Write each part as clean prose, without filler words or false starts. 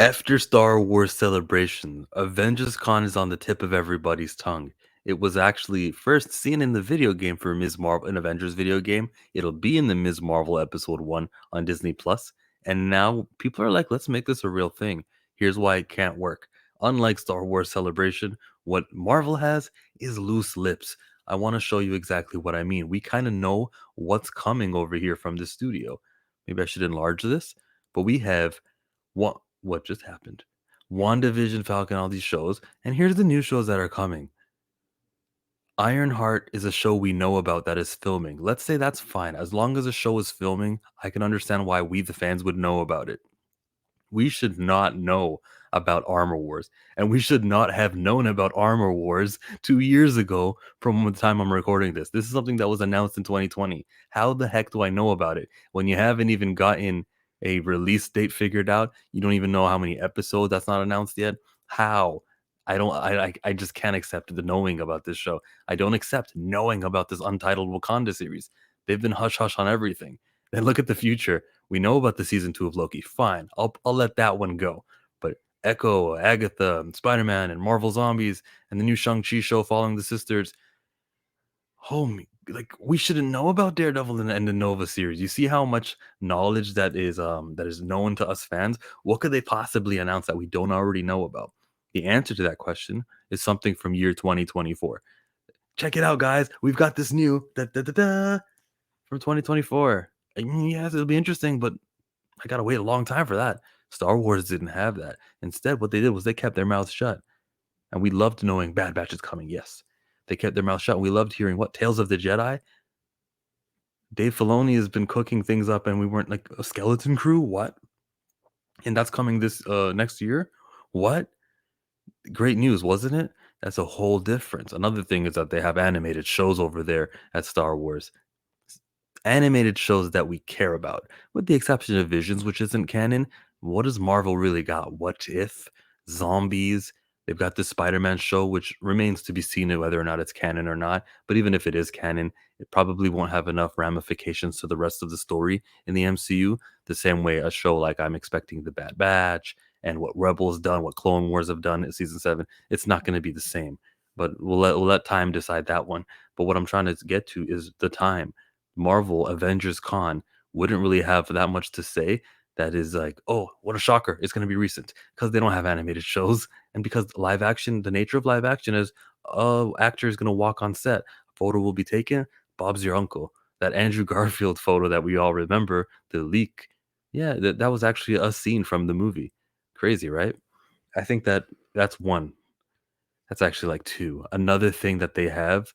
After Star Wars Celebration, Avengers Con is on the tip of everybody's tongue. It was actually first seen in the video game for Ms. Marvel, an Avengers video game. It'll be in the Ms. Marvel episode 1 on Disney Plus. And now people are like, let's make this a real thing. Here's why it can't work. Unlike Star Wars Celebration, what Marvel has is loose lips. I want to show you exactly what I mean. We kind of know what's coming over here from the studio. Maybe I should enlarge this, but we have what just happened? WandaVision, Falcon, all these shows, and here's the new shows that are coming. Ironheart is a show we know about that is filming. Let's say that's fine. As long as a show is filming, I can understand why we, the fans, would know about it. We should not know about Armor Wars, and we should not have known about Armor Wars 2 years ago from the time I'm recording this. This is something that was announced in 2020. How the heck do I know about it when you haven't even gotten a release date figured out? You don't even know how many episodes that's not announced yet. How? I don't. I just can't accept the knowing about this show. I don't accept knowing about this untitled Wakanda series. They've been hush hush on everything. Then look at the future. We know about the season 2 of Loki. Fine. I'll let that one go. But Echo, Agatha, Spider-Man, and Marvel Zombies, and the new Shang-Chi show following the sisters. Homie, like we shouldn't know about Daredevil and the Nova series. You see how much knowledge that is known to us fans? What could they possibly announce that we don't already know about? The answer to that question is something from year 2024. Check it out, guys. We've got this new from 2024. Yes, it'll be interesting, but I gotta wait a long time for that. Star Wars didn't have that. Instead, what they did was they kept their mouths shut. And we loved knowing Bad Batch is coming. Yes. They kept their mouth shut. We loved hearing what? Tales of the Jedi? Dave Filoni has been cooking things up and we weren't like a skeleton crew? What? And that's coming this next year? What? Great news, wasn't it? That's a whole difference. Another thing is that they have animated shows over there at Star Wars. Animated shows that we care about, with the exception of Visions, which isn't canon. What does Marvel really got? What If, zombies? They've got the Spider-Man show, which remains to be seen whether or not it's canon or not. But even if it is canon, it probably won't have enough ramifications to the rest of the story in the MCU. The same way a show like I'm expecting the Bad Batch and what Rebels done, what Clone Wars have done in season 7, it's not going to be the same. But we'll let time decide that one. But what I'm trying to get to is the time. Marvel Avengers Con wouldn't really have that much to say. That is like, oh, what a shocker! It's going to be recent because they don't have animated shows, and because live action, the nature of live action is, actor is going to walk on set, a photo will be taken. Bob's your uncle. That Andrew Garfield photo that we all remember, the leak. Yeah, that was actually a scene from the movie. Crazy, right? I think that's one. That's actually like two. Another thing that they have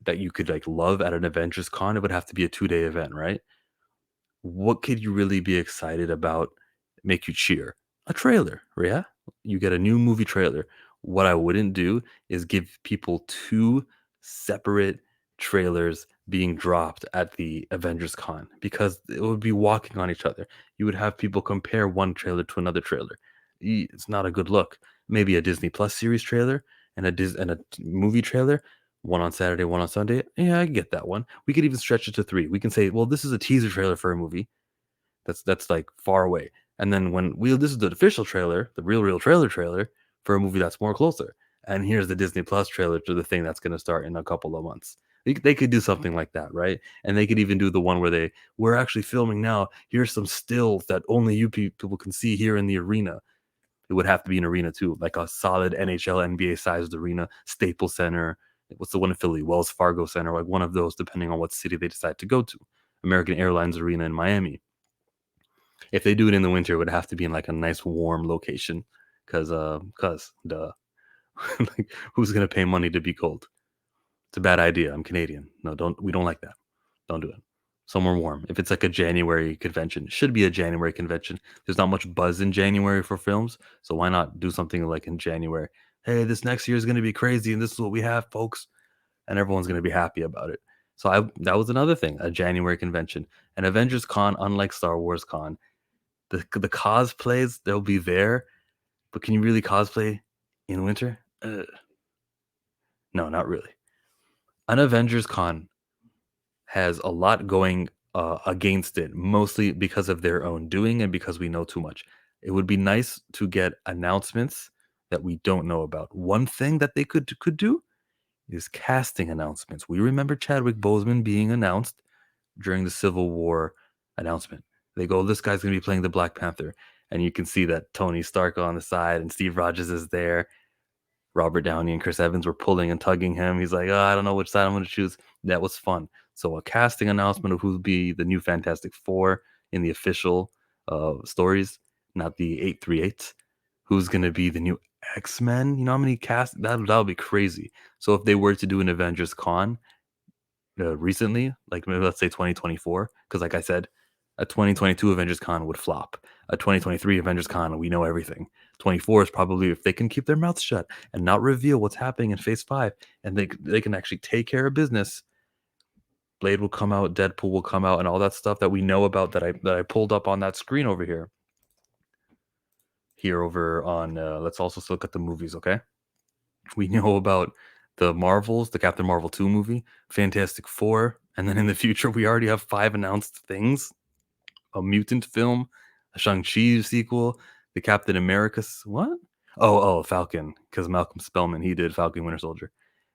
that you could like love at an Avengers Con, it would have to be a 2-day event, right? What could you really be excited about, make you cheer? A trailer, yeah? You get a new movie trailer. What I wouldn't do is give people two separate trailers being dropped at the Avengers Con because it would be walking on each other. You would have people compare one trailer to another trailer. It's not a good look. Maybe a Disney Plus series trailer and a movie trailer, one on Saturday, one on Sunday. Yeah, I get that one. We could even stretch it to 3. We can say, well, this is a teaser trailer for a movie that's like far away. And then when we this is the official trailer, the real trailer for a movie that's more closer. And here's the Disney Plus trailer to the thing that's going to start in a couple of months. They could do something like that, right? And they could even do the one where we're actually filming now. Here's some stills that only you people can see here in the arena. It would have to be an arena too, like a solid NHL, NBA sized arena, Staples Center. What's the one in Philly? Wells Fargo Center, like one of those, depending on what city they decide to go to. American Airlines Arena in Miami. If they do it in the winter, it would have to be in like a nice warm location, cause duh. Like, who's gonna pay money to be cold? It's a bad idea. I'm Canadian. No, we don't like that. Don't do it. Somewhere warm. If it's like a January convention, it should be a January convention. There's not much buzz in January for films, so why not do something like in January? Hey, this next year is going to be crazy, and this is what we have, folks, and everyone's going to be happy about it. So that was another thing, a January convention, an Avengers Con, unlike Star Wars Con. The cosplays they'll be there, but can you really cosplay in winter? No, not really. An Avengers Con has a lot going against it, mostly because of their own doing and because we know too much. It would be nice to get announcements that we don't know about. One thing that they could do is casting announcements. We remember Chadwick Boseman being announced during the Civil War announcement. They go, "This guy's gonna be playing the Black Panther," and you can see that Tony Stark on the side and Steve Rogers is there. Robert Downey and Chris Evans were pulling and tugging him. He's like, "Oh, I don't know which side I'm gonna choose." That was fun. So a casting announcement of who'll be the new Fantastic Four in the official stories, not the 838. Who's gonna be the new X-Men? You know how many cast that'll be crazy. So if they were to do an Avengers Con recently, like maybe let's say 2024, because like I said, a 2022 Avengers Con would flop. A 2023 Avengers Con, we know everything. 24 is probably if they can keep their mouths shut and not reveal what's happening in Phase 5, and they can actually take care of business. Blade will come out, Deadpool will come out, and all that stuff that we know about that I pulled up on that screen over here. Here over on, let's also look at the movies, okay? We know about the Marvels, the Captain Marvel 2 movie, Fantastic Four, and then in the future, we already have 5 announced things, a mutant film, a Shang-Chi sequel, the Captain America's what? Falcon, because Malcolm Spellman, he did Falcon Winter Soldier.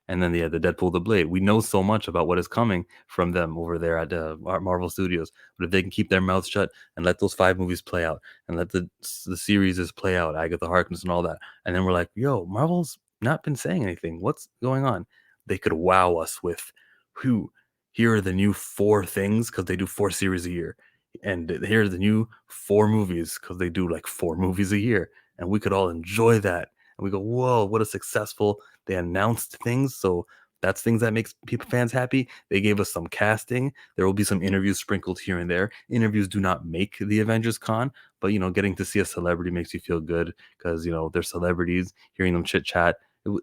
And then the Deadpool the Blade. We know so much about what is coming from them over there at Marvel Studios. But if they can keep their mouths shut and let those 5 movies play out and let the series play out, Agatha Harkness and all that, and then we're like, yo, Marvel's not been saying anything. What's going on? They could wow us with, who? Here are the new 4 things because they do 4 series a year, and here are the new 4 movies because they do like 4 movies a year, and we could all enjoy that. And we go, whoa, what a successful they announced things, so that's things that makes people fans happy. They gave us some casting. There will be some interviews sprinkled here and there. Interviews do not make the Avengers Con, but getting to see a celebrity makes you feel good because they're celebrities. Hearing them chit chat,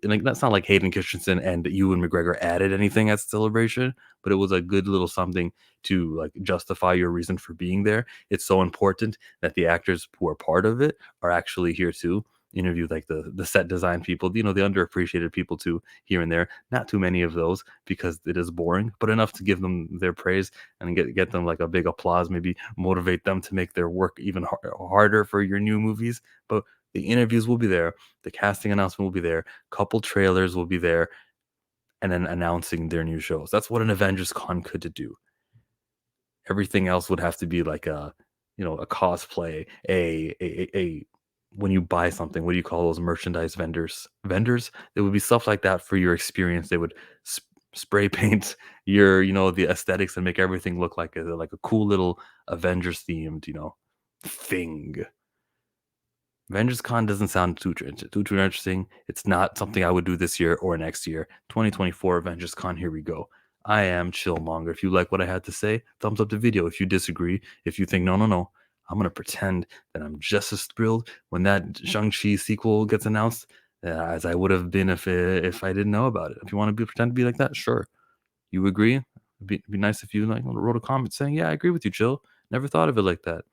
like that's not like Hayden Christensen and Ewan McGregor added anything at Celebration, but it was a good little something to like justify your reason for being there. It's so important that the actors who are part of it are actually here too. Interview like the set design people, the underappreciated people too, here and there. Not too many of those because it is boring, but enough to give them their praise and get them like a big applause, maybe motivate them to make their work even harder for your new movies. But the interviews will be there, the casting announcement will be there, couple trailers will be there, and then announcing their new shows. That's what an Avengers Con could do. Everything else would have to be like a cosplay, a when you buy something, what do you call those merchandise vendors? Vendors? It would be stuff like that for your experience. They would spray paint your, the aesthetics and make everything look like a cool little Avengers themed, thing. Avengers Con doesn't sound too interesting. It's not something I would do this year or next year. 2024 Avengers Con, here we go. I am Chillmonger. If you like what I had to say, thumbs up the video. If you disagree, if you think, no, no, no, I'm going to pretend that I'm just as thrilled when that Shang-Chi sequel gets announced as I would have been if I didn't know about it. If you want to pretend to be like that, sure. You agree? It'd be nice if you wrote a comment saying, yeah, I agree with you, Chill. Never thought of it like that.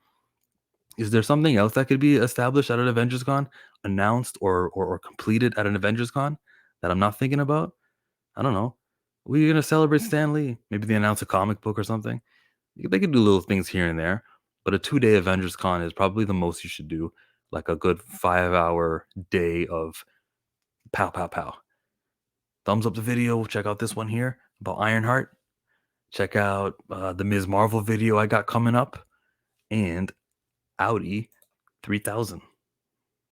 Is there something else that could be established at an Avengers Con, announced or completed at an Avengers Con that I'm not thinking about? I don't know. We're gonna celebrate Stan Lee. Maybe they announce a comic book or something. They could do little things here and there, but a 2-day Avengers Con is probably the most you should do. Like a good 5-hour day of pow pow pow. Thumbs up the video. Check out this one here about Ironheart. Check out the Ms. Marvel video I got coming up, and Audi 3000.